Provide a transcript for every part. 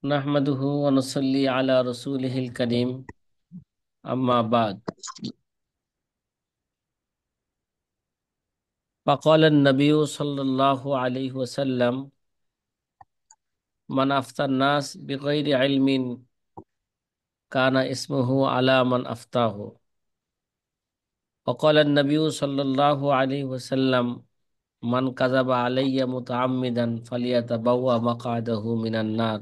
নাহমাদুহু ওয়া নুসাল্লি আলা রাসূলিহিল কারীম আম্মা বাদ فقال النبي صلى الله عليه وسلم من أفتى الناس بغير علم كان اسمه على من أفتاه وقال النبي صلى الله عليه وسلم من كذب علي متعمدا فليتبوأ مقعده من النار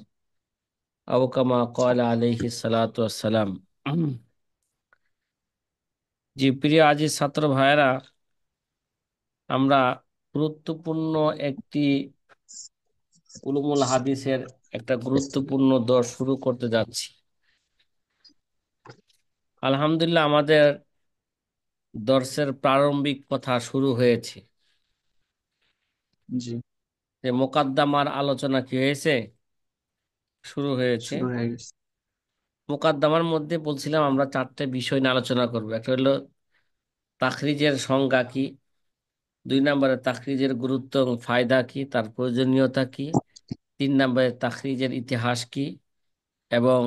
أو كما قال عليه الصلاة والسلام জি প্রিয় আজিজ ছাত্র ভাইয়েরা, আমরা গুরুত্বপূর্ণ একটি উলুমুল হাদিসের একটা গুরুত্বপূর্ণ দর্স শুরু করতে যাচ্ছি। আলহামদুলিল্লাহ, আমাদের দর্সের প্রারম্ভিক কথা শুরু হয়েছে। জি। যে মোকাদ্দমার আলোচনা কি হয়েছে, শুরু হয়েছে। শুরু হয়ে গেছে। মোকাদ্দমার মধ্যে বলছিলাম আমরা চারটে বিষয় নিয়ে আলোচনা করব। একটা হলো তাখরিজের সংজ্ঞা কি, দুই নম্বরে তাখরিজের গুরুত্ব এবং ফায়দা কি, তার প্রয়োজনীয়তা কি, তিন নম্বরে তাখরিজের ইতিহাস কি, এবং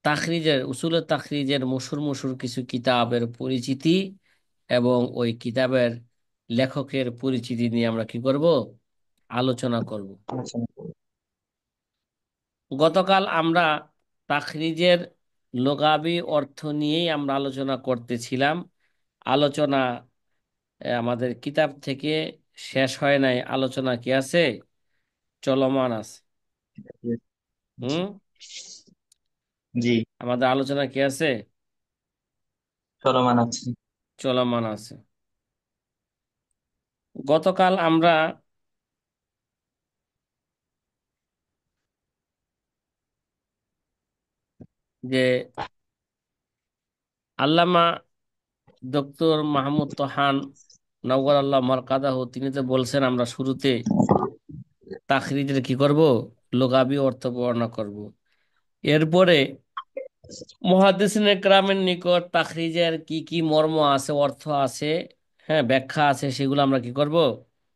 তাখরিজের উসুলে তাখরিজের মশুর মশুর কিছু কিতাবের পরিচিতি এবং ওই কিতাবের লেখকের পরিচিতি নিয়ে আমরা কি করব, আলোচনা করব। আলোচনা করব। গতকাল আমরা তাখরিজের লুগাবি অর্থ নিয়েই আমরা আলোচনা করতেছিলাম। আলোচনা আমাদের কিতাব থেকে শেষ হয় নাই, আলোচনা কি আছে, চলমান আছে। জি। হুম, জি। আমাদের আলোচনা কি আছে, চলমান আছে। চলমান আছে। গতকাল আমরা যে আল্লামা ডক্টর মাহমুদ তোহান নওয়ার আল্লাহ মারকাদাহু, তিনি তো বলছেন আমরা শুরুতে তাখরিজের কি করব, লুগাবি অর্থ বর্ণনা করব। এরপরে মুহাদ্দিসিনে কেরামের নিকট তাখরিজের কি কি মর্ম আছে, অর্থ আছে, হ্যাঁ ব্যাখ্যা আছে, সেগুলো আমরা কি করব,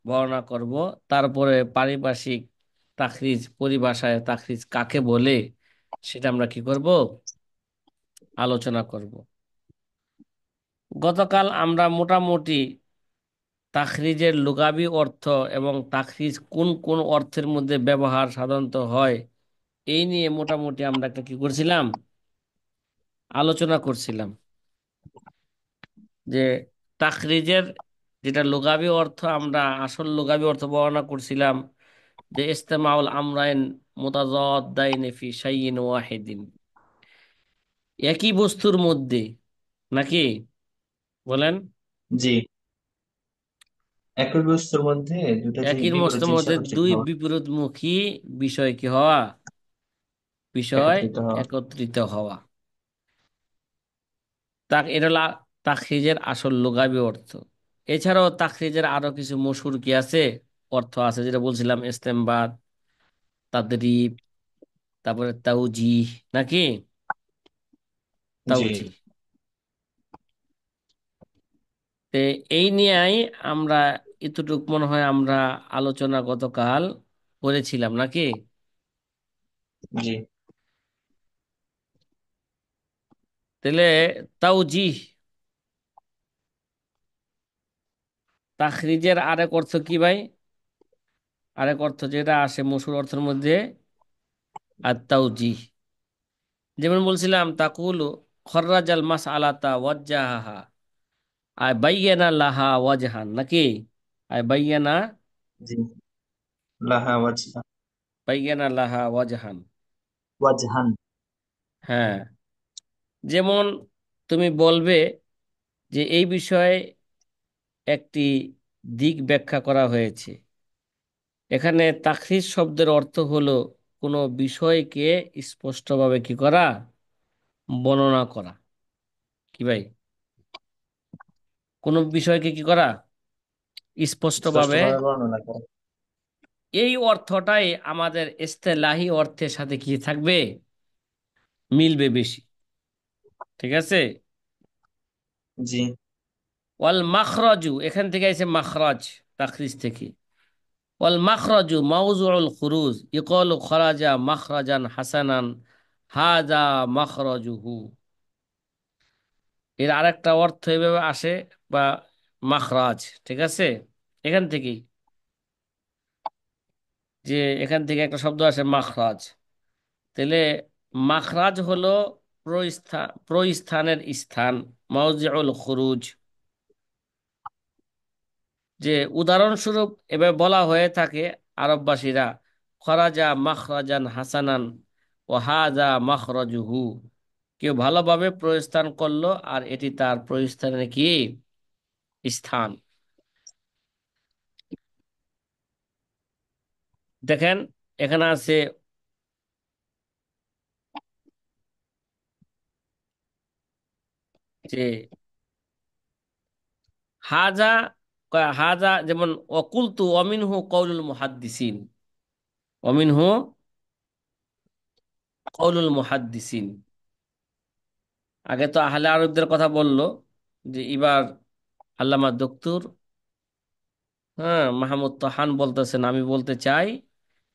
বর্ণনা করব। তারপরে পারিভাষিক তাখরিজ, পরিভাষায় তাখরিজ কাকে বলে সেটা আমরা কি করব, আলোচনা করব। গতকাল আমরা মোটামুটি তাখরিজের লুগাবি অর্থ এবং তাখরিজ কোন কোন অর্থের মধ্যে ব্যবহার সাধারণত হয়, এই নিয়ে মোটামুটি আমরা একটা কি করছিলাম, আলোচনা করছিলাম। যে তাখরিজের যেটা লুগাবি অর্থ, আমরা আসল লুগাবি অর্থ বর্ণনা করছিলাম যে ইস্তেমাউল আমরাইন মুতাজাদ্দাইন ফি শাইইন ওয়াহিদিন, একই বস্তুর মধ্যে, নাকি বলেন, জি। একই বস্তুর মধ্যে দুটা একই বিপরীত বস্তুর জিনিস মধ্যে একত্রিত দুই হওয়া। বিপরীতমুখী বিষয় কি হওয়া, বিষয় একত্রিত হওয়া। একত্রিত হওয়া। এটা হলো তাখরিজের আসল লুগাবি অর্থ। এছাড়াও তাখরিজের আরো কিছু মশহুর কি আছে, অর্থ আছে, যেটা বলছিলাম ইস্তেমবাদ, তাদরিব, তারপরে তাওজিহ, নাকি জি। তাওজিহ। তে এই নিয়েই আমরা এতটুক মনে হয় আমরা আলোচনা গতকাল করেছিলাম, নাকি? জি। তাহলে তাওজিহ, তাখরিজের আরেক অর্থ কি ভাই, আরেক অর্থ যেটা আসে মশহুর অর্থের মধ্যে, আর তাওজিহ। যেমন বলছিলাম তাকুলু খর্রাজাল মাস আলাতা ওয়াজ্জাহা আয় বাইয়ানা লাহা ওয়াজহান, নাকি আয় বাইয়ানা, জি। লাহা ওয়াজহা। বাইয়ানা লাহা ওয়াজহান। ওয়াজহান। হ্যাঁ, যেমন তুমি বলবে যে এই বিষয়ে একটি দিক ব্যাখ্যা করা হয়েছে। এখানে তাখরিজ শব্দের অর্থ হলো কোনো বিষয়কে স্পষ্টভাবে কি করা, বর্ণনা করা। কি ভাই, কোনো বিষয়কে কি করা, স্পষ্টভাবে। স্পষ্টভাবে বর্ণনা করা। এই অর্থটাই আমাদের ইস্তেলাহি অর্থের সাথে কি থাকবে, মিলবে বেশি। ঠিক আছে। জি। ওয়াল মাখরাজু, এখান থেকে আছে মাখরাজ, তাখরিজ থেকে। ওয়াল মাখরাজু মাউজুউল খুরুজ ইকালু খরাজা মাখরাজান হাসানান হাযা মাখরাজুহু। এর আরেকটা অর্থ এভাবে আসে, বা মাখরাজ, ঠিক আছে, এখান থেকেই, যে এখান থেকে একটা শব্দ আসে মাখরাজ। তাহলে মাখরাজ হলো প্রস্থানের স্থান, মাউজিউল খুরুজ। যে উদাহরণস্বরূপ এভাবে বলা হয়ে থাকে আরববাসীরা, খরাজা মাখরাজান হাসানান ও হাজা মাখরাজুহু। কেউ ভালোভাবে প্রস্থান করলো, আর এটি তার প্রস্থানের কি স্থান। দেখেন এখানে আছে যে হাজা, হাজা যেমন অকুলতু অমিনহু কৌলুল মুহাদ্দিসিন, অমিনহু কৌলুল মুহাদ্দিসিন। আগে তো আহলে আরবদের কথা বললো, যে এবার আল্লামা দক্তুর, হ্যাঁ, মাহমুদ তোহান বলতেছেন, আমি বলতে চাই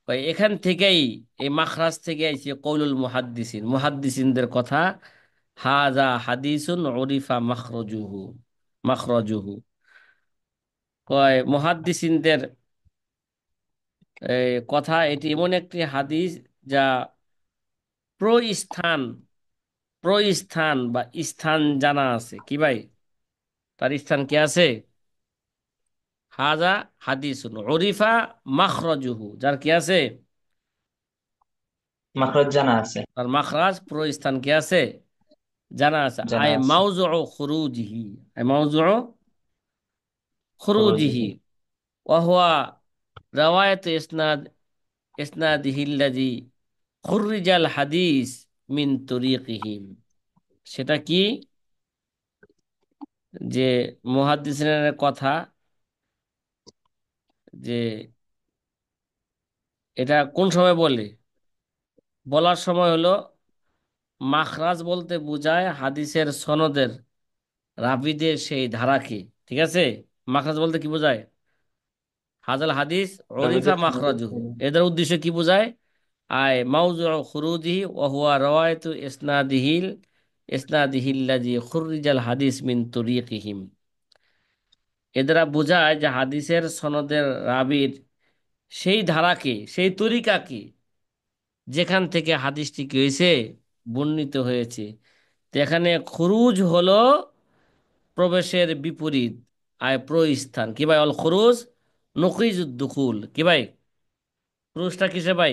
ভাই এখান থেকেই, এই মাখরাজ থেকে আইছে কৌলুল মুহাদ্দিসিন, মুহাদ্দিসিনদের কথা। হাজা হাদিসুন উরিফা মাখরাজুহু, মাখরাজুহু। কয় মুহাদ্দিসিনদের কথা, এটি এমন একটি হাদিস যা প্রস্থান, প্রস্থান বা স্থান জানা আছে কি ভাই, তার স্থান কি আছে। হাজা হাদিসুন উরিফা মাখরাজুহু, যার কি আছে, মাখরাজ জানা আছে। তার মাখরাজ প্রস্থান কি আছে, জানা আছে। জানা আয় আছে। মাউজুউ খুরুজিহি, আয় মাউজুউ খুরুজিহি খরজিহি। ওয়া হুয়া রাওয়ায়াত ইসনাদিহি আল্লাযী খুররিজাল হাদিস মিন তুরিকিহিম। সেটা কি, যে মুহাদ্দিসিনের কথা, যে এটা কোন সময় বলে, বলার সময় হলো মাখরাজ বলতে বোঝায় হাদিসের সনদের রাবীদের সেই ধারাকে, ঠিক আছে। মাখরাজ বলতে কি বোঝায়, হাজাল হাদিস ওরিফা নবীদের সনদের মাখরাজুহু, এদের উদ্দেশ্য কি বোঝায়, আয় মাউজুউ খুরুজিহি ওয়া হুয়া রাওয়ায়াতু ইসনাদিহিল্লাযী খুররিজাল হাদিস মিন তুরিকিহিম। এ দ্বারা বোঝায় যে হাদিসের সনদের রাবীর সেই ধারাকে, সেই তরিকাকে, যেখান থেকে হাদিসটি কি হয়েছে, বর্ণিত হয়েছে। তো এখানে খুরুজ হলো প্রবেশের বিপরীত, আয় প্রস্থান কি ভাই, অল খুরুজ নকিজুদ দুখুল কি ভাই, খুরুজটা কিসে ভাই,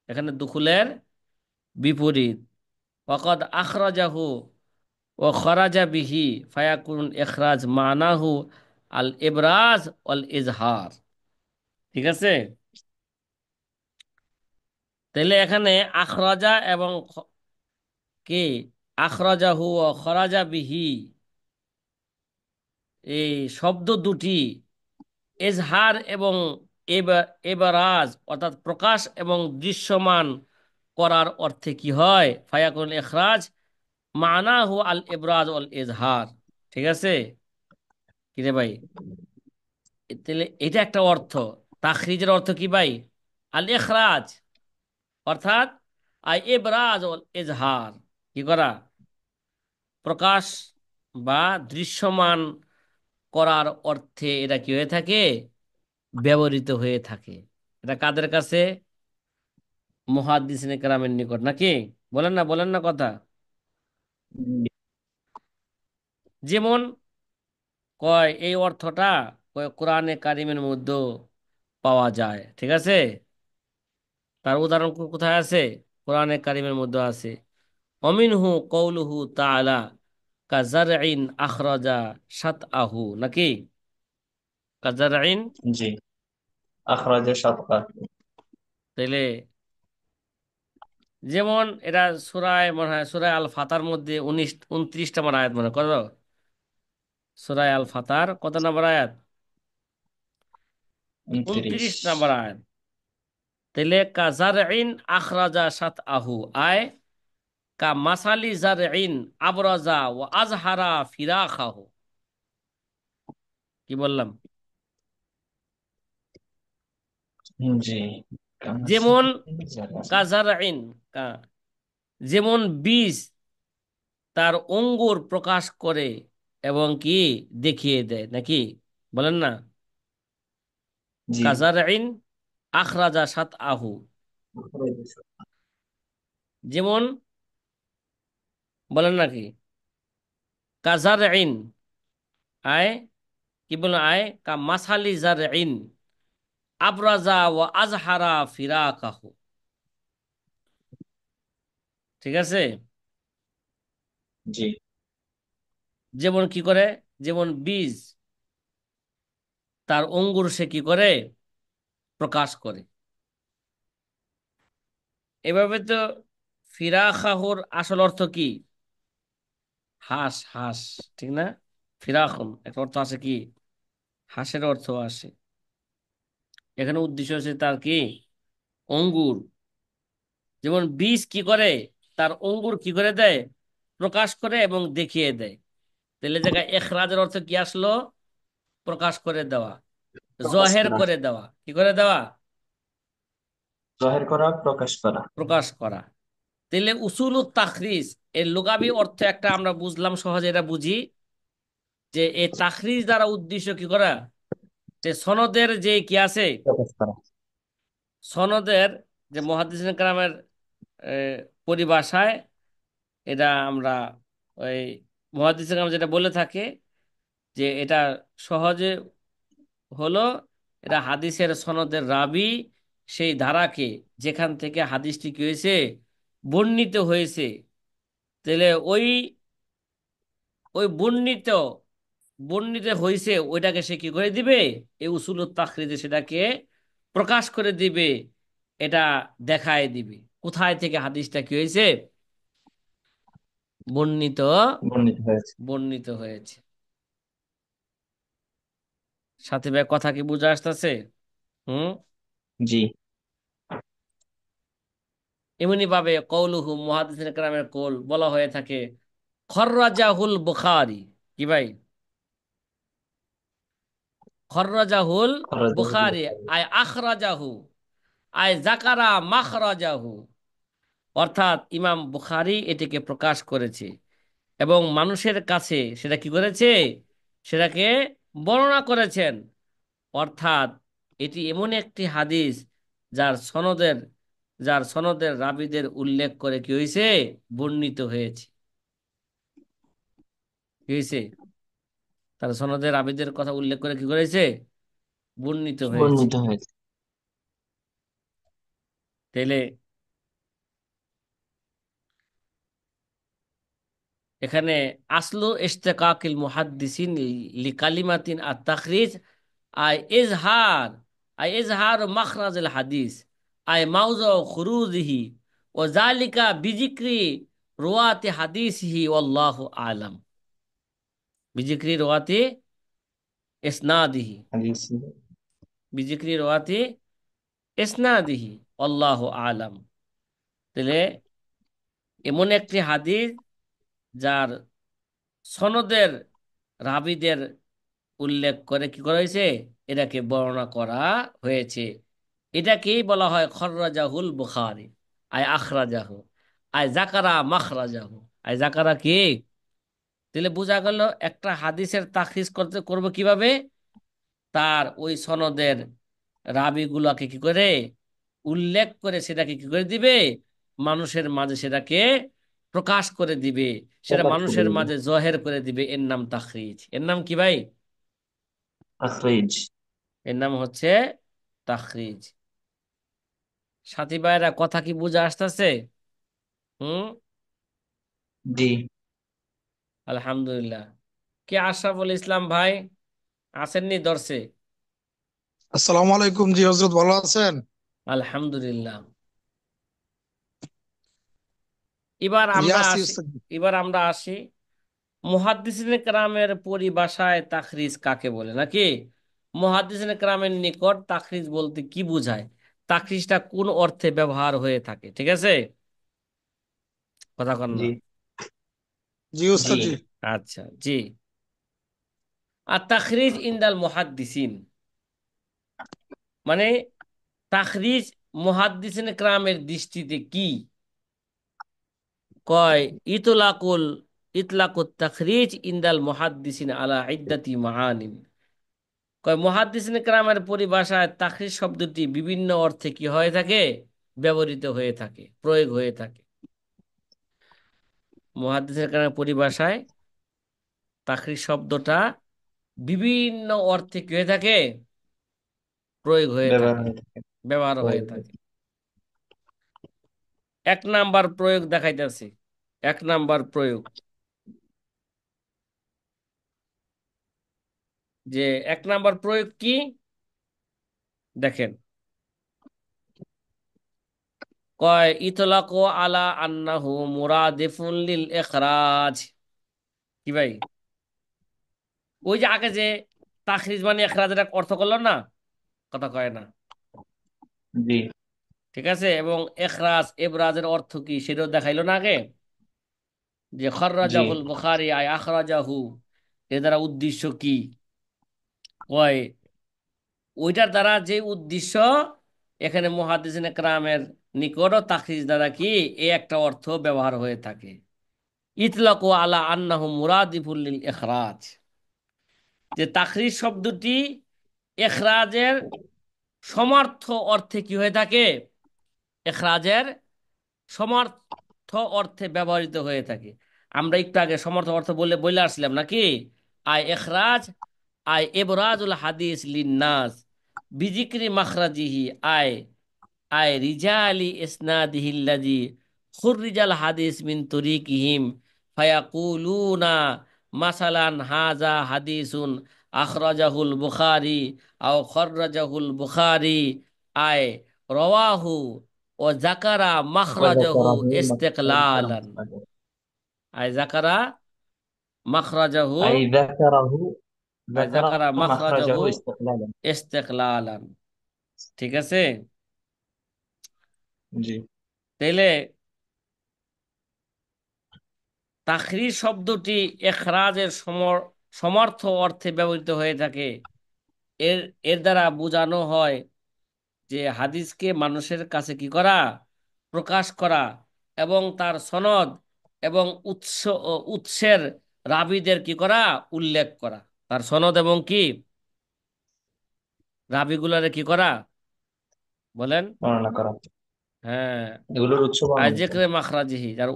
এখানে দুখুলের বিপরীত। ওয়াকাদ আখরাজাহু ও খরাজা বিহি ফায়াকুন ইখরাজ মানাহু আল ইবরাজ ওয়াল ইজহার, ঠিক আছে। তাহলে এখানে আখরাজা এবং কি, আখরাজাহু ও খরাজা বিহি, এই শব্দ দুটি এজহার এবং এবারাজ অর্থাৎ প্রকাশ এবং দৃশ্যমান করার অর্থে কি হয়, ফায়াকুল ইখরাজ মানাহু আল ইবরাজ ওয়াল ইজহার, ঠিক আছে। কিরে ভাই, তাহলে এটা একটা অর্থ। তাখরিজের অর্থ কি ভাই, আল ইখরাজ, অর্থাৎ আই ইবরাজ ওয়াল ইজহার, কি করা, প্রকাশ বা দৃশ্যমান করার অর্থে এটা কি হয়ে থাকে, ব্যবহৃত হয়ে থাকে। এটা কাদের কাছে, মুহাদ্দিসিনে কেরামের নিকট, নাকি, বলেন না, বলেন না কথা। যেমন কয় এই অর্থটা কয় কোরআনে কারিমের মধ্যে পাওয়া যায়, ঠিক আছে। তার উদাহরণ কোথায় আছে, কোরআনে কারিমের মধ্যে আছে, অমিনহু কৌলুহু তাআলা কাজারইন আখরাজা শাতআহু, নাকি, কাজারইন। জি। আখরাজের সাতকা। তাইলে যেমন এটা সূরায় মনে হয় সূরায় আল ফাতার মধ্যে 29 নম্বর আয়াত, মনে করো, সূরায় আল ফাতার কত নম্বর আয়াত, 29। 29 নম্বর আয়াত। তাইলে কাজারইন আখরাজা শাতআহু আয় কা মাসালি জারইন আবরাজা ও আজহারা ফিরাখাহু, কি বললাম, জি। যেমন জানা আছে। কাজারাইন, যেমন বীজ তার অঙ্কুর প্রকাশ করে এবং কি দেখিয়ে দেয় নাকি, বলেন না? জি। কাজারাইন আখরাজা সাত আহু, যেমন, বলেন নাকি? কাজারাইন আয়, কি বলেন? আয় কা মাসালি জারইন আবরাজা ওয়া আজহারা ফিরাকাহু। ঠিক আছে? জি। যেমন কি করে, যেমন বীজ তার অঙ্কুর সে কি করে প্রকাশ করে, এভাবে তো ফিরাকাহুর আসল অর্থ কি? হাঁস, হাঁস, ঠিক না? ফিরাখন একটা অর্থ আছে কি, হাঁসের অর্থ আসে। এখানে উদ্দেশ্য হচ্ছে তার কি, অঙ্গুর। যেমন বীজ কি করে, তার অঙ্গুর কি করে দেয়, প্রকাশ করে এবং দেখিয়ে দেয়। তাহলে জায়গায় এখরাজের অর্থ কি আসলো? প্রকাশ করে দেওয়া, প্রকাশ জহের করা। করে দেওয়া, কি করে দেওয়া? জাহির করা, প্রকাশ করা। প্রকাশ করা। তাহলে উসুলুত তাখরিজ এর লুগাবি অর্থ একটা আমরা বুঝলাম, সহজে এটা বুঝি যে এই তাখরিজ দ্বারা উদ্দেশ্য কি করা, যে সনদের যে কি আছে, প্রকাশ করা। সনদের যে মুহাদ্দিসিন কেরামের পরিভাষায়, এটা আমরা ওই মুহাদ্দিসিন কেরাম যেটা বলে থাকে যে এটা সহজে হলো, এটা হাদিসের সনদের রাবি সেই ধারাকে, যেখান থেকে হাদিসটি কি হয়েছে বর্ণিত হয়েছে, তাহলে ওই ওই বর্ণিত বর্ণিত হয়েছে ওইটাকে সে কি করে দিবে, এই উসুলুত তাখরিজে সেটাকে প্রকাশ করে দিবে, এটা দেখায় দিবে কোথায় থেকে হাদিসটা কি হয়েছে বর্ণিত বর্ণিত হয়েছে। বর্ণিত হয়েছে। সাথী ভাই কথা কি বুঝে আসতেছে? হুম। জি। এমনি ভাবে কৌলুহু মুহাদ্দিসিন কেরামের কৌল বলা হয়ে থাকে খর্রাজাহুল বুখারী, কি ভাই? খর্রাজাহুল বুখারী আয় আখরাজাহু আয় জাকারা মাখরাজাহু, অর্থাৎ ইমাম বুখারী এটিকে প্রকাশ করেছে এবং মানুষের কাছে সেটা কি করেছে, সেটাকে বর্ণনা করেছেন। অর্থাৎ এটি এমন একটি হাদিস যার সনদের যার সনদের রাবীদের উল্লেখ করে কি হয়েছে বর্ণিত হয়েছে, কি হয়েছে, তার সনদের রাবীদের কথা উল্লেখ করে কি করেছে বর্ণিত হয়েছে। বর্ণিত হয়েছে। তাইলে এখানে আসলু ইশতিকাকিল মুহাদ্দিসিন লিকালিমাতিন আত তাখরিজ আই ইজহার, আই ইজহার মাখরাজুল হাদিস, আই মাউযু খুরুজিহি ও জালিকা বিজিক্রি রুয়াতি হাদিসিহি ওয়াল্লাহু আলাম, বিজিক্রি রুয়াতি ইসনাদিহি, হাদিস। বিজিক্রি রুয়াতি ইসনাদিহি আল্লাহু আলাম। তাহলে এমন একটি হাদিস যার সনদের রাবীদের উল্লেখ করে কি করা হয়েছে, এটাকে বর্ণনা করা হয়েছে, এটাকেই বলা হয় খর্রাজাহুল বুখারী আয় আখরাজাহু আয় জাকারা মাখরাজাহু। আয় জাকারা কি, তাহলে বোঝা গেল একটা হাদিসের তাখরিজ করবো কিভাবে, তার ওই সনদের রাবিগুলাকে কি করে উল্লেখ করে সেটাকে কি করে দিবে মানুষের মাঝে, সেটাকে প্রকাশ করে দিবে, সেটা প্রকাশ করে মানুষের দিবে। মাঝে জহের করে দিবে, এর নাম তাখরিজ। এর নাম কি ভাই? তাখরিজ। এর নাম হচ্ছে তাখরিজ। সাথী ভাইরা কথা কি বুঝে আসতেছে? হুম। জি। আলহামদুলিল্লাহ। কে আশরাফুল ইসলাম ভাই আসেননি দর্শে? আসসালামু আলাইকুম। জি হজরত, ভালো আছেন? আলহামদুলিল্লাহ। এবার জি আমরা আছি আসি, উস্তাদ। এবার আমরা আসি মুহাদ্দিসিনে কেরামের পরিভাষায় তাখরিজ কাকে বলে নাকি, মুহাদ্দিসিনে কেরামের নিকট তাখরিজ বলতে কি বোঝায়, তাখরিজটা কোন অর্থে ব্যবহার হয়ে থাকে, ঠিক আছে? কথা কন না। জি। জি জি। উস্তাদ জি। আচ্ছা, জি। আর তাখরিজ ইনদাল মুহাদ্দিসিন মানে তাখরিজ মুহাদ্দিসিনে কেরামের দৃষ্টিতে কি? কয় ইতলাকুল ইতলাকুত তাখরিজ ইনদাল মুহাদ্দিসিন আলা ইদ্দাতি মাআনিন। কয় মুহাদ্দিসিনে কেরামের পরিভাষায় তাখরিজ শব্দটি বিভিন্ন অর্থে কি হয়ে থাকে? ব্যবহৃত হয়ে থাকে, প্রয়োগ হয়ে থাকে। মুহাদ্দিসিনে কেরামের পরিভাষায় তাখরিজ শব্দটা বিভিন্ন অর্থে কি হয়ে থাকে? প্রয়োগ হয়ে ব্যবহার থাকে, হয়ে থাকে। ব্যবহার হয়ে থাকে। এক নাম্বার প্রয়োগ দেখাইতেছে। এক নাম্বার প্রয়োগ, যে এক নাম্বার প্রয়োগ কি দেখেন, কয় ইতলাকু আলা আন্নাহু মুরাদিফুন লিল ইখরাজ। কি ভাই, ওই যে আগে যে তাখরিজ মানে ইখরাজের এক অর্থ করলো না, কথা কয় না, জি ঠিক আছে? এবং ইখরাজ ইবরাজের অর্থ কি সেটাও দেখাইলো না আগে, যে জি খররাজাহুল বুখারী আই আখরাজাহু, এর দ্বারা উদ্দেশ্য কি? কয় ওইটার দ্বারা যে উদ্দেশ্য, এখানে মুহাদ্দিসিনে কেরামের নিকটও তাখরিজ দ্বারা কি এই একটা অর্থ ব্যবহার হয়ে থাকে, ইতলাকু আলা আন্নাহু মুরাদিফুল লিল ইখরাজ, যে তাখরিজ শব্দটি ইখরাজের সমার্থ অর্থে কি হয়ে থাকে? ইখরাজের সমর্থ অর্থে ব্যবহৃত হয়ে থাকে। আমরা একটু আগে সমর্থ অর্থ বলে বলে আসছিলাম নাকি? আই ইখরাজ আই ইবরাজুল হাদিস লিন্নাস বিজিক্রি মাখরাজিহি আই আই রিজালি ইসনাদিহিল্লাজি খুররিজাল হাদিস মিন তুরিকিহিম ফায়াকুলুনা মাসালান হাজা হাদিসুন আখরাজাহুল বুখারী আও খররাজাহুল বুখারী আই রওয়াহু ও জাকারা মাখরাজাহু وذكره مخرجا ইস্তিকলালান। আই জাকারা মাখরাজাহু, أي ذكره আই ذكر জাকারা মাখরাজাহু مخرجه استقلالا. ইস্তিকলালান। ঠিক আছে? জি তাইলে তাখরিজ শব্দটি এখরাজের সমর্থ অর্থে ব্যবহৃত হয়ে থাকে। এর এর দ্বারা বোঝানো হয় যে হাদিসকে মানুষের কাছে কি করা? প্রকাশ করা, এবং তার সনদ এবং উৎসের রাবীদের কি করা? উল্লেখ করা। তার সনদ এবং কি রাবীগুলারে কি করা? বলেন। বর্ণনা করা, হ্যাঁ, এগুলোর উৎস আই বর্ণনা করা। যিকরে মাখরাজিহি, যার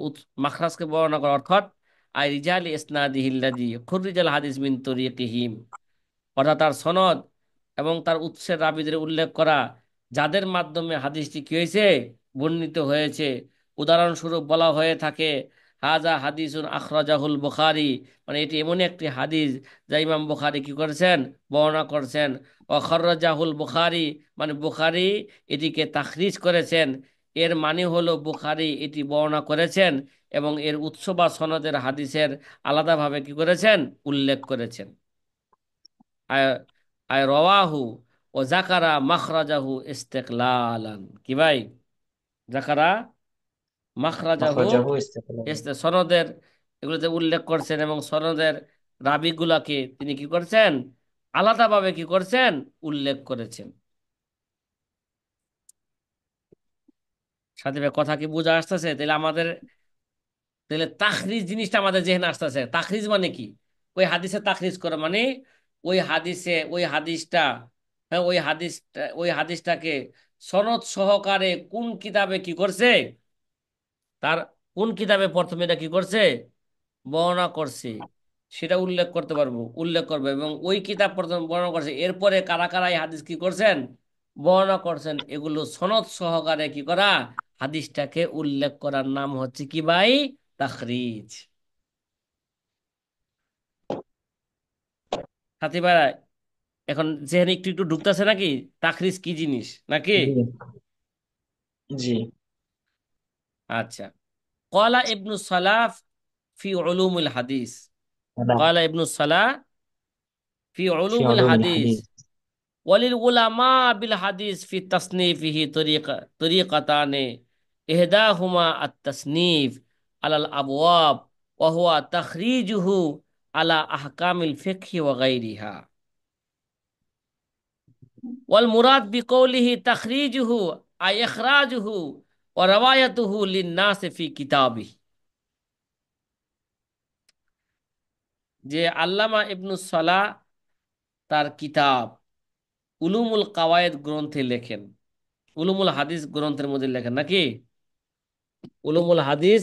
মাখরাজকে বর্ণনা করা, অর্থাৎ আই রিজালি ইসনাদিহিল্লাযী খুররিজাল হাদিস মিন তরিকিহিম, অর্থাৎ তার সনদ এবং তার উৎসের রাবীদের উল্লেখ করা, যাদের মাধ্যমে হাদিসটি কি হয়েছে? বর্ণিত হয়েছে। উদাহরণস্বরূপ বলা হয়ে থাকে হাজা হাদিসুন আখরাজাহুল বুখারী, মানে এটি এমন একটি হাদিস যা ইমাম বুখারী কি করেছেন? বর্ণনা করেছেন। ও খররাজাহুল বুখারী, মানে বুখারী এটিকে তাখরিজ করেছেন। এর মানে হলো বুখারী এটি বর্ণনা করেছেন এবং এর উৎস বা সনদের হাদিসের আলাদাভাবে কি করেছেন? উল্লেখ করেছেন। আয় আয় রওয়াহু ও জাকারা মাখরাজাহু ইস্তিকলালান। কি ভাই, জাকারা মাখরাজাহু مخرجه استقلالا. সনদের এগুলোতে উল্লেখ করছেন এবং সনদের রাবিগুলাকে তিনি কি করছেন? আলাদাভাবে কি করছেন? উল্লেখ করেছেন। সাথে ভাই কথা কি বোঝা আসতেছে? তাহলে আমাদের, তাহলে তাখরিজ জিনিসটা আমাদের যেখানে আসতেছে, তাখরিজ মানে কি? ওই হাদিসে তাখরিজ করে মানে ওই হাদিসে ওই হাদিসটা, হ্যাঁ ওই হাদিসটাকে সনদ সহকারে কোন কিতাবে কি করছে, তার কোন কিতাবে প্রথমে এটা কি করছে? বর্ণনা করছে, সেটা উল্লেখ করতে পারবো, উল্লেখ করবো, এবং ওই কিতাব প্রথম বর্ণনা করছে, এরপরে কারা কারা এই হাদিস কি করছেন? বর্ণনা করছেন। এগুলো সনদ সহকারে কি করা? হাদিসটাকে উল্লেখ করার নাম হচ্ছে কি ভাই? তাখরিজ। সাথী ভাইরা, এখন যেখানে একটু একটু ঢুকতেছে নাকি তাখরিজ কি জিনিস নাকি? জি জি আচ্ছা, ক্বালা ইবনু সালাহ ফি উলুমিল হাদিস, هذا ক্বালা ইবনু সালাহ ফি في উলুমিল علوم হাদিস الحديث. ওয়ালিল উলামা বিল হাদিস ফি তাসনিফিহি তরিকাতানে ইহদাহুমা আত তাসনিফ আলাল আবওয়াব ওয়া হুয়া তাখরিজুহু আলা আহকামিল ফিকহি ওয়া গায়রিহা। ওয়াল মুরাদ বিকৌলিহি তাখরিজুহু আই ইখরাজুহু ওয়া রাওয়ায়াতুহু লিন-নাস ফি কিতাবিহি। যে আল্লামা ইবনুস সালাহ তার কিতাব উলুমুল কাওয়ায়েদ গ্রন্থে লেখেন, উলুমুল হাদিস গ্রন্থের মধ্যে লেখেন নাকি? উলুমুল হাদিস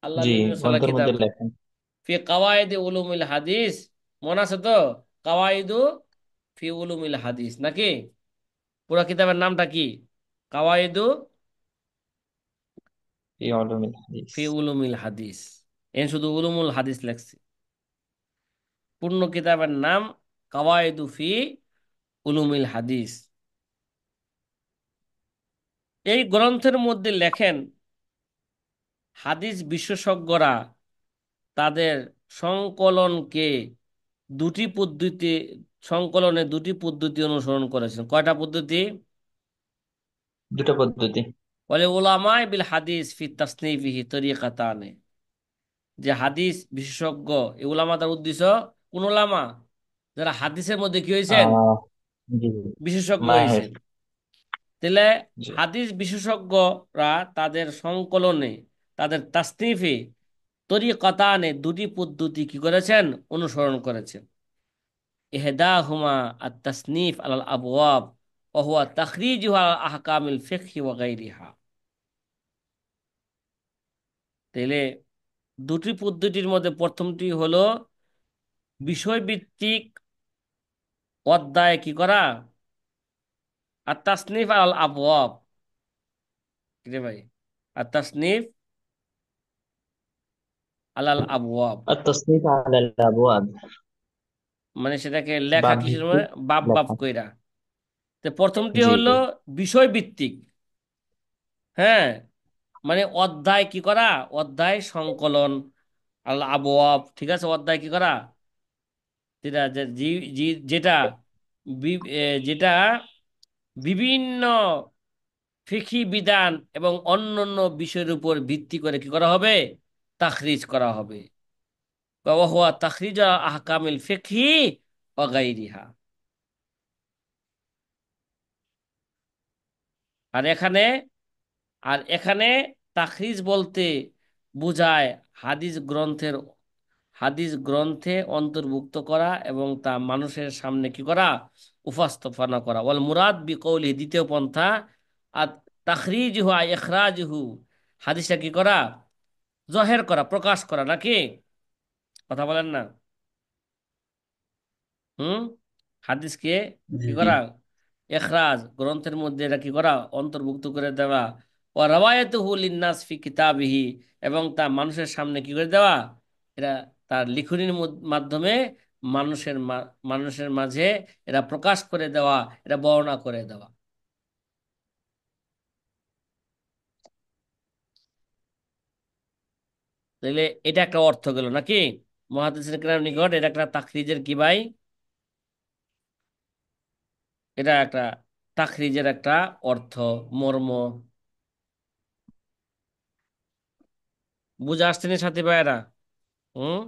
আল্লামা জি, ইবনুস সালাহ গ্রন্থের কিতাব মধ্যে লেখেন। ফি কাওয়ায়েদে উলুমুল হাদিস, মনে আছে তো? কাওয়াইদু ফি উলুমুল হাদিস নাকি? পুরা কিতাবের নামটা কি? কাওয়াইদু এই উলুমুল হাদিস। ফি উলুমিল হাদিস। এন শুধু উলুমুল হাদিস লেখছে, পূর্ণ কিতাবের নাম কাওয়াইদু ফি উলুমিল হাদিস। এই গ্রন্থের মধ্যে লেখেন হাদিস বিশেষজ্ঞরা তাদের সংকলনকে দুটি পদ্ধতি, সংকলনে দুটি পদ্ধতি অনুসরণ করেছেন। কয়টা পদ্ধতি? দুটো পদ্ধতি। বলে উলামায়ে বিল হাদিস ফি তাসনিফিহি তরিকাতানে। যে হাদিস বিশেষজ্ঞ, এই উলামা তার উদ্দেশ্য কোন উলামা? যারা হাদিসের মধ্যে কি হয়েছেন? আহ জি, বিশেষজ্ঞ মাহের। হয়েছেন। তাহলে জি। হাদিস বিশেষজ্ঞরা তাদের সংকলনে, তাদের তাসনিফে তরিকাতানে দুটি পদ্ধতি কি করেছেন? অনুসরণ করেছেন। ইহদাহুমা আত-তাসনিফ আলাল আবওয়াব ওয়া হুয়া তাখরিজুহা আলা আহকামিল ফিকহি ওয়া গায়রিহা। তাহলে দুটি পদ্ধতির মধ্যে প্রথমটি হলো বিষয়ভিত্তিক অধ্যায় কি করা, আর তাসনিফ আল আবওয়াব। রে ভাই, আর তাসনিফ আলাল আবওয়াব আর তাসনিফ আলাল আবওয়াব, মানে সেটাকে লেখা বাব কিসের ভিত্তিক মধ্যে? বাব বাব লেখা। কইরা। তো প্রথমটি জি। হলো বিষয় ভিত্তিক। হ্যাঁ, মানে অধ্যায় কি করা, অধ্যায় সংকলন। আল আবওয়াব, ঠিক আছে, অধ্যায় কি করা, যেটা যেটা যেটা বিভিন্ন ফিকহি বিধান এবং অন্যান্য বিষয়ের উপর ভিত্তি করে কি করা হবে? তাখরিজ করা হবে। ওয়া হুয়া তাখরিজ আহকামিল ফিকহি ওয়া গায়রিহা। আর এখানে আর এখানে তাখরিজ বলতে বোঝায় হাদিস গ্রন্থের, হাদিস গ্রন্থে অন্তর্ভুক্ত করা এবং তা মানুষের সামনে কি করা? উপস্থাপনা করা। ওয়াল মুরাদ বিকৌলি, দ্বিতীয় পন্থা, আর তাখরিজহু আই ইখরাজহু, হাদিসটা কি করা? জহের করা, প্রকাশ করা নাকি? কথা বলেন না? হুম, হাদিসকে কি জি। করা? ইখরাজ, গ্রন্থের মধ্যে এটা কি করা? অন্তর্ভুক্ত করে দেওয়া। ও রাওয়ায়াতুহু লিন-নাস ফি কিতাবিহি, এবং তা মানুষের সামনে কি করে দেওয়া? এটা তার লিখনির মাধ্যমে মানুষের মাঝে এটা প্রকাশ করে দেওয়া, এটা বর্ণনা করে দেওয়া। তাইলে এটা একটা অর্থ গেল নাকি? মুহাদ্দিসিন কিরামের নিকট এটা একটা তাখরিজের কি ভাই? এটা একটা তাখরিজের একটা অর্থ, মর্ম। বুঝে আসছেন সাথী ভাইয়েরা? হুম,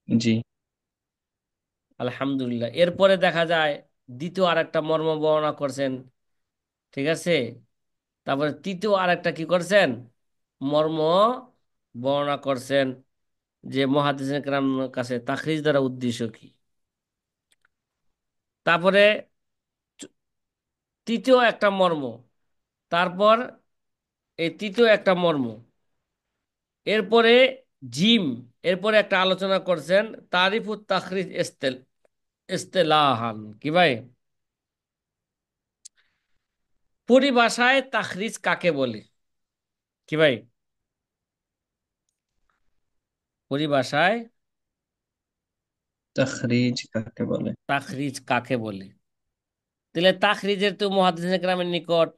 জি। আলহামদুলিল্লাহ। এরপরে দেখা যায় দ্বিতীয় আরেকটা মর্ম বর্ণনা করছেন, ঠিক আছে? তারপরে তৃতীয় আরেকটা কি করছেন? মর্ম বর্ণনা করছেন, যে মুহাদ্দিসিন কেরামের কাছে তাখরিজ দ্বারা উদ্দেশ্য কি। তারপরে চ- তৃতীয় একটা মর্ম, তারপর এই তৃতীয় একটা মর্ম, এরপরে জিম, এরপরে একটা আলোচনা করছেন তারিফুত তাখরিজ ইস্তেলাহান কি ভাই? পরিভাষায় তাখরিজ কাকে বলে? কি ভাই, পরিভাষায় তাখরিজ কাকে বলে? তাখরিজ কাকে বলে? তাহলে তাখরিজের তো মুহাদ্দিসিন কেরামের নিকট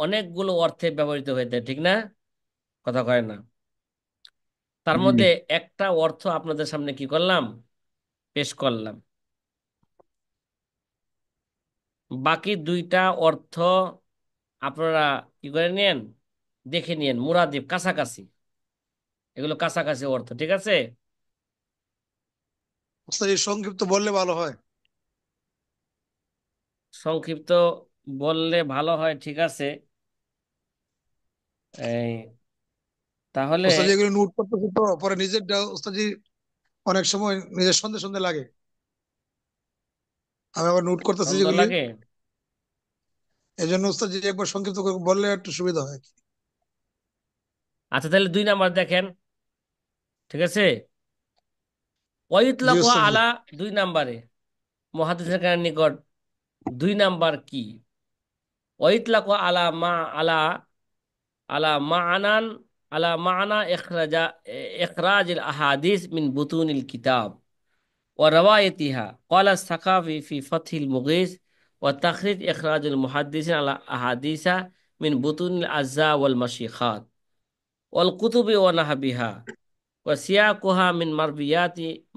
অনেকগুলো অর্থে ব্যবহৃত হয়ে থাকে, ঠিক না? কথা কয় না? তার জি। মধ্যে একটা অর্থ আপনাদের সামনে কি করলাম? পেশ করলাম। বাকি দুইটা অর্থ আপনারা কি করে নিয়েন? দেখে নিয়েন, মুরাদিব কাছাকাছি, এগুলো কাছাকাছি অর্থ, ঠিক আছে? ওস্তাদ, এই সংক্ষিপ্ত বললে ভালো হয়। সংক্ষিপ্ত বললে ভালো হয়, ঠিক আছে। এই তাহলে ওস্তাদ এগুলো নোট করতেছি তো পরে নিজেরটা ওস্তাদ অনেক সময় নিজের সন্দেহ সন্দেহ লাগে। আমি আবার নোট করতেছি দ্বন্দ্ব যেগুলি, লাগে। এই জন্য ওস্তাদ একবার সংক্ষিপ্ত করে বললে একটু সুবিধা হয়। আচ্ছা, তাহলে 2 নাম্বার দেখেন, ঠিক আছে। জি ওয়াইতলাকু ওস্তাদ জি। আলা, 2 নাম্বারে মুহাদ্দিসের কারণে নিকট 2 নাম্বার কি? ওয়াইতলাকু আলা মা আলা আলা মা'নান আলা মা'না ইখরাজিল আহাদিস মিন বুতুনিল কিতাব وروايتها قال السخاوي في فتح المغيث وتخريج إخراج المحدثين على أحاديث من بطون الأجزاء والمشيخات والكتب ونحبها وسياقها من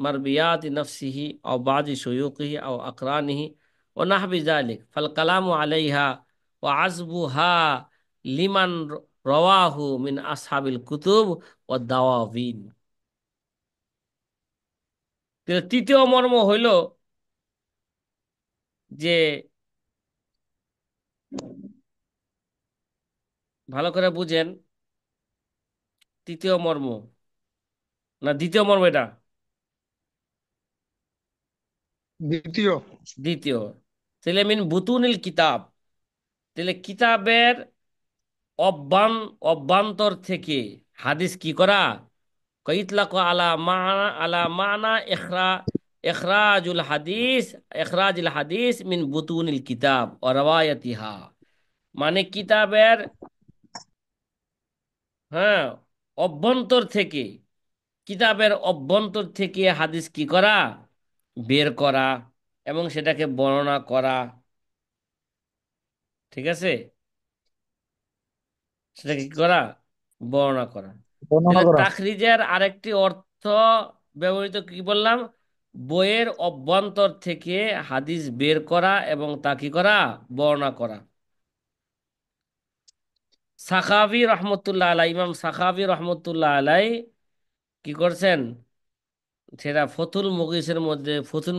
مربيات نفسه أو بعض شيوخه أو أقرانه ونحو ذلك فالكلام عليها وعزبها لمن رواه من أصحاب الكتب والدواوين। তৃতীয় মর্ম হইল যে, ভালো করে বুঝেন, তৃতীয় মর্ম না দ্বিতীয় মর্ম এটা? দ্বিতীয়। দ্বিতীয়। তাহলে মিন বুতুনিল কিতাব, তাহলে কিতাবের অভ্যান অভ্যন্তর থেকে হাদিস কি করা? ইতলাকু আলা মানা ইখরাজুল হাদিস, ইখরাজুল হাদিস মিন বুতুনিল কিতাব ও রাওয়ায়াতিহা, মানে কিতাবের, হ্যাঁ, অভ্যন্তর থেকে, কিতাবের অভ্যন্তর থেকে হাদিস কি করা? বের করা এবং সেটাকে বর্ণনা করা, ঠিক আছে। সেটাকে কি করা? বর্ণনা করা। বর্ণনা তাহলে করা। তাখরিজের আরেকটি অর্থ ব্যবহৃত, কি বললাম? বইয়ের অভ্যন্তর থেকে হাদিস বের করা এবং তা কি করা? বর্ণনা করা। সাখাভি রহমতুল্লাহ আলাই, ইমাম সাখাভি রহমতুল্লাহ আলাই কি করছেন? সেটা ফতুল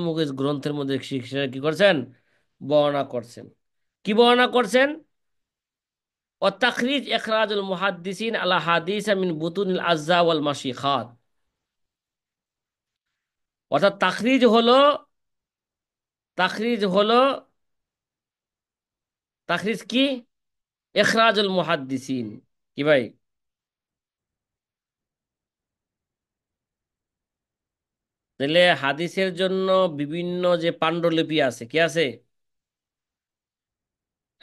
মুগিজ গ্রন্থের মধ্যে সেটা কি করছেন? বর্ণনা করছেন। কি বর্ণনা করছেন? ও তাখরিজ ইখরাজুল মুহাদ্দিসিন আলা হাদিস মিন বুতুনিল আজ্জা ওয়াল মাশিখাত। অর্থাৎ তাখরিজ হলো তাখরিজ কি? ইখরাজুল মুহাদ্দিসিন। কি ভাই? তাহলে হাদিসের জন্য বিভিন্ন যে পান্ডুলিপি আছে, কি আছে,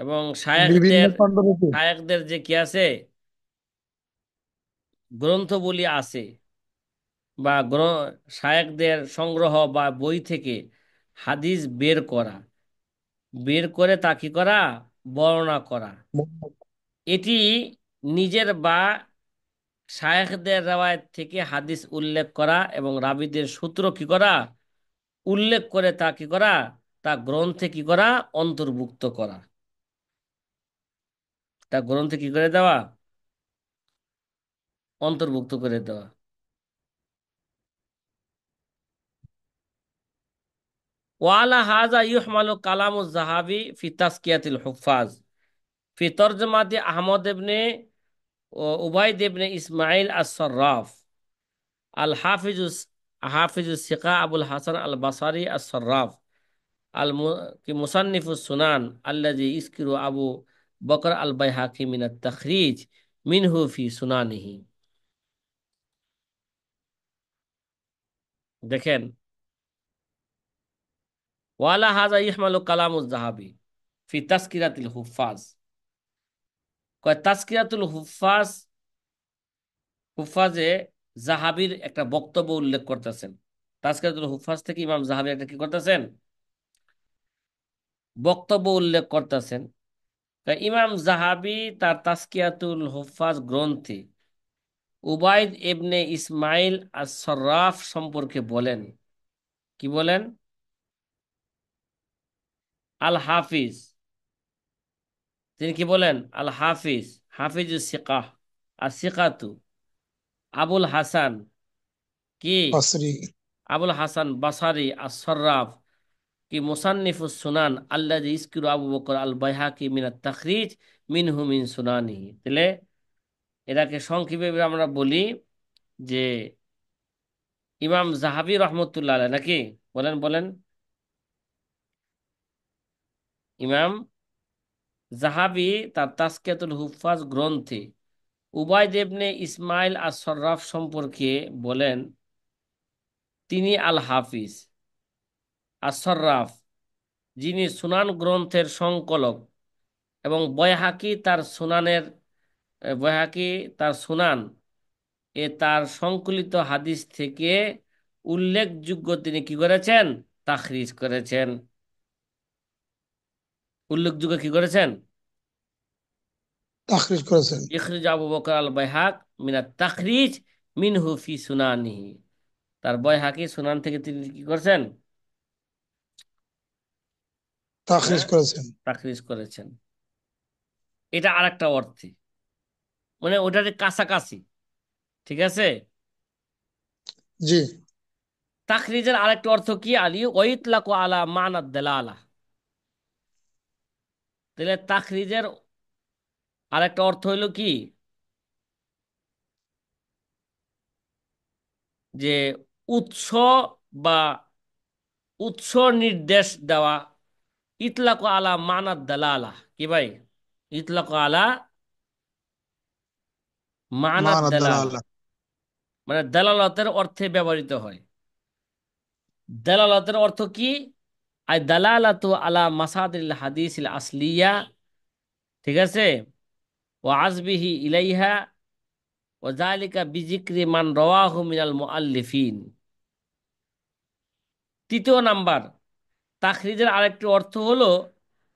এবং বিভিন্ন শায়েখদের পাণ্ডুলিপি। শায়েখদের যে কি আছে, গ্রন্থবলি আছে, বা শায়েখদের সংগ্রহ বা বই থেকে হাদিস বের করে তা কি করা? বর্ণনা করা। এটি নিজের বা শায়েখদের রওয়ায়াত থেকে হাদিস উল্লেখ করা এবং রাবীদের সূত্র কি করা? উল্লেখ করে তা কি করা? তা গ্রন্থে কি করা? অন্তর্ভুক্ত করা। তা গ্রন্থে কি করে দেওয়া? অন্তর্ভুক্ত করে দেওয়া। ওয়ালা হাজা ইউহমালু কালামুজ জাহাবি ফি তাসকিয়াতিল হুফাজ ফি তরজমাতি আহমদ ইবনে ও উবাইদ ইবনে ইসমাইল আস-সাররাফ আল হাফিজুস সিকা আবুল হাসান আল বাসারি আস-সাররাফ আল কি মুসান্নিফুস সুনান আল্লাজি ইসকিরু আবু বকর আল বাইহাকি মিনাত তাখরিজ মিনহু ফি সুনানিহি। দেখেন, ওয়ালা হাজা ইহমালু কালামুজ জাহাবি ফি তাসকিরাতিল হুফাজ, কয় তাসকিরাতুল হুফাজে জাহাবির একটা বক্তব্য উল্লেখ করতেছেন। তাসকিরাতুল হুফাজ থেকে ইমাম জাহাবি একটা কি করতেছেন? বক্তব্য উল্লেখ করতেছেন। ইমাম জাহাবি তার তাসকিয়াতুল হুফাজ গ্রন্থে উবাইদ ইবনে ইসমাইল আস-সাররাফ সম্পর্কে বলেন, কি বলেন? আল হাফিজ, তিনি কি বলেন? আল হাফিজ, হাফিজুস সিকাহ, আর সিকাতু আবুল হাসান, কি? বাসরি। আবুল হাসান বাসারি আস-সাররাফ কি মুসান্নিফুস সুনান আল্লাযী ইযকুরু আবু বকর আল বাইহাকি মিনাত তাখরিজ মিনহু মিন সুনানিহি। তাহলে এটাকে সংক্ষেপে আমরা বলি যে ইমাম জাহাবি রহমতুল্লাহ আলাইহি, নাকি? বলেন বলেন। ইমাম জাহাবি তার তাজকিয়াতুল হুফাজ গ্রন্থে উবাইদ ইবনে ইসমাইল আস-সাররাফ সম্পর্কে বলেন, তিনি আল হাফিজ আস-সাররাফ, যিনি সুনান গ্রন্থের সংকলক, এবং বয়হাকি তার সুনান তার সংকলিত হাদিস থেকে উল্লেখযোগ্য তিনি কি করেছেন? তাখরিজ করেছেন। উল্লেখযোগ্য কি করেছেন? তাখরিজ করেছেন। ইখরিজ আবু বকর আল বাইহাক মিনাত তাখরিজ মিনহু ফি সুনানিহি। তার বয়হাকি সুনান থেকে তিনি কি করেছেন? তাখরিজ হ্যাঁ, করেছেন। তাখরিজ করেছেন। এটা আরেকটা অর্থে, মানে ওটার কাছাকাছি। ঠিক আছে। জি। তাখরিজের আরেকটা অর্থ কি? আলী ওয়াইতলাকু আলা মানাদ দালালা। তাহলে তাখরিজের আরেকটা অর্থ হইল কি? যে উৎস বা উৎস নির্দেশ দেওয়া। ইতলাকু আলা মানাদ দালালা, কি ভাই? ইতলাকু আলা মানাদ মান দালালা, দালালা। মানে দালালতের অর্থে ব্যবহৃত হয়। দালালতের অর্থ কি? আই দালালাতু আলা মাসাদিল হাদিসিল আসলিয়া। ঠিক আছে। ও আজবিহি ইলাইহা ও জালিকা বিজিক্রি মান রাওয়াহু মিনাল মুআল্লিফিন। তৃতীয় নাম্বার, তাখরিজের আরেকটি অর্থ হলো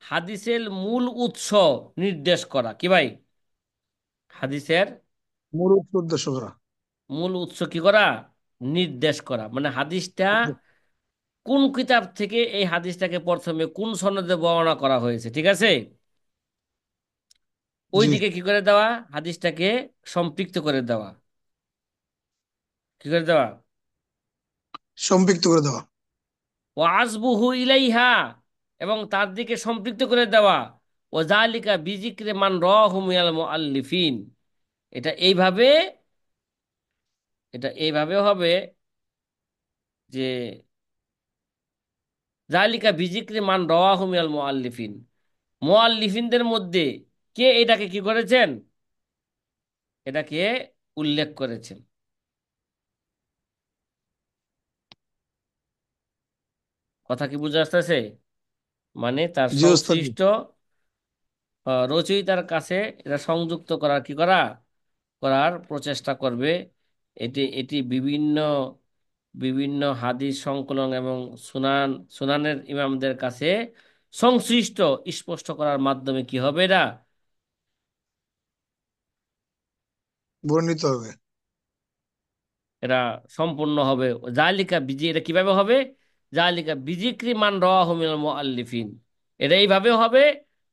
হাদিসের মূল উৎস নির্দেশ করা। কি ভাই? হাদিসের মূল উদ্দেশ্য করা। মূল উৎস কি করা? নির্দেশ করা। মানে হাদিসটা কোন কিতাব থেকে এই হাদিসটাকে প্রথমে কোন সনদে বর্ণনা করা হয়েছে, ঠিক আছে, ওই জি। দিকে কি করে দেওয়া? হাদিসটাকে সম্পৃক্ত করে দেওয়া। কি করে দেওয়া? সম্পৃক্ত করে দেওয়া। ও আজবুহু ইলাইহা, এবং তার দিকে সম্পৃক্ত করে দেওয়া। ও জালিকা বিজিক্রে মান রাহু মিনাল মুআল্লিফিন। এটা এইভাবে এটা এইভাবে হবে যে জালিকা বিজিক্রে মান রাহু মিনাল মুআল্লিফিন, মুআল্লিফিনদের মধ্যে কে এটাকে কি করেছেন? এটাকে উল্লেখ করেছেন। কথা কি বুঝে আসতেছে? মানে তার জি ওস্তাদ জি। সংশ্লিষ্ট রচয়িতার কাছে এটা সংযুক্ত করার কি করা করার প্রচেষ্টা করবে। এটি এটি বিভিন্ন বিভিন্ন হাদিস সংকলন এবং সুনানের ইমামদের কাছে সংশ্লিষ্ট স্পষ্ট করার মাধ্যমে কি হবে? এটা বর্ণিত হবে। এটা সম্পূর্ণ হবে। এটা কিভাবে হবে? জালিকা বিজিক্রি মান রাওয়াহু মিনাল মুআল্লিফিন। এটা এইভাবে হবে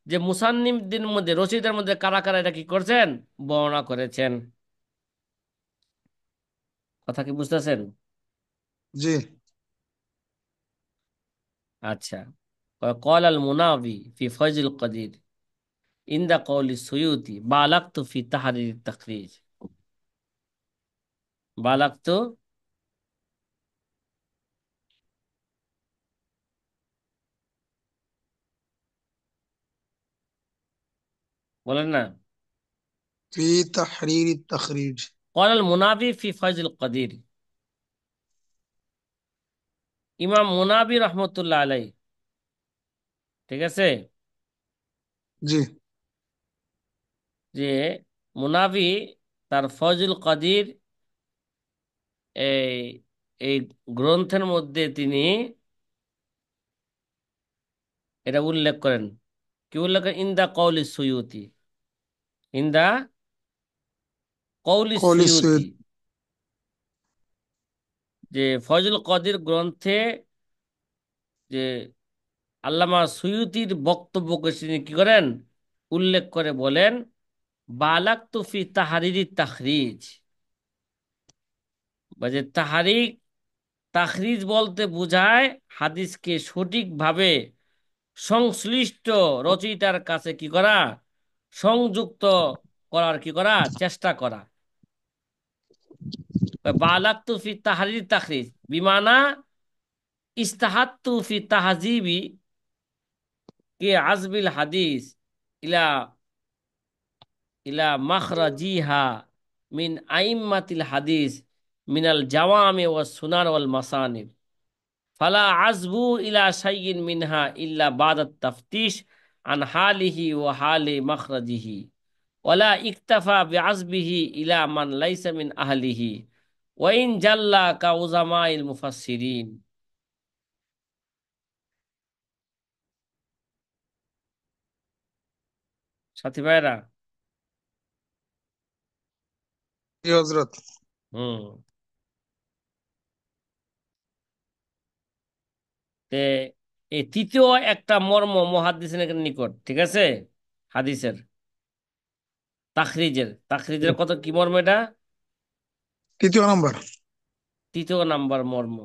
যে মুসান্নিফদের মধ্যে, রচয়িতার মধ্যে কারা কারা এটা কি করছেন? বর্ণনা করেছেন। কথা কি বুঝতেছেন? জি। আচ্ছা। قال المناوي في فيض القدير عند قول السيوطي بالغت في تحرير التخريج। بالغت বলেন না। في تحرير التخريج. قال المناوي في فيض القدير। ইমাম মুনাবি রহমতুল্লাহ আলাই, ঠিক আছে, জি। যে মুনাবি তার ফয়জুল কাদির এই এই গ্রন্থের মধ্যে তিনি এটা উল্লেখ করেন। কি উল্লেখ করেন? ইন্দা কৌলি সুয়ুতি, ইন্দা কৌলি কলি সুয়ুতি, সৈয়দ। যে ফয়জুল কাদির গ্রন্থে যে আল্লামা সুয়ুতির বক্তব্যকে তিনি কি করেন? উল্লেখ করে বলেন, বালাগতু ফি তাহরিরি তাখরিজ। বা যে তাহরিক তাখরিজ বলতে বোঝায় হাদিসকে সঠিকভাবে সংশ্লিষ্ট রচয়িতার কাছে কি করা, সংযুক্ত করার কি করা, চেষ্টা করা। বালাগতু ফি তাহরির তাখরিজ বিমানা ইস্তাহাত্তু ফি তাহজিবি কে আজবিল হাদিস ইলা ইলা মাখরাজিহা মিন আইম্মাতিল হাদিস মিনাল জাওয়ামি ওয়াস সুনান ওয়াল মাসানিব ফালা আজবু ইলা শাইইন মিনহা ইল্লা বাদাত তাফতিশ আন হালিহি ওয়া হালি মাখরাজিহি ওয়ালা ইকতাফা বিআজবিহি ইলা মান লাইসা মিন আহলিহি ওয়া ইন জাল্লা কা উজামাইল মুফাসসিরিন। সাথী ভাইরা, জি হজরত। হুম, তে এই তৃতীয় একটা মর্ম মুহাদ্দিসিনের নিকট, ঠিক আছে, হাদিসের তাখরিজের তাখরিজের কত কি মর্ম এটা, তৃতীয় নম্বর। তৃতীয় নাম্বার মর্ম।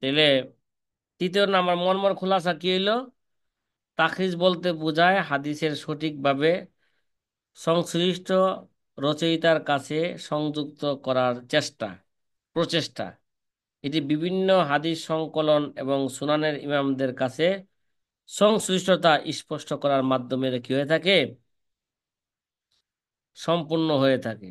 তাহলে তৃতীয় নাম্বার মর্মর খোলাসা কি হইল? তাখরিজ বলতে বোঝায় হাদিসের সঠিকভাবে সংশ্লিষ্ট রচয়িতার কাছে সংযুক্ত করার চেষ্টা, প্রচেষ্টা। এটি বিভিন্ন হাদিস সংকলন এবং সুনানের ইমামদের কাছে সংশ্লিষ্টতা স্পষ্ট করার মাধ্যমে কি হয়ে থাকে, সম্পূর্ণ হয়ে থাকে।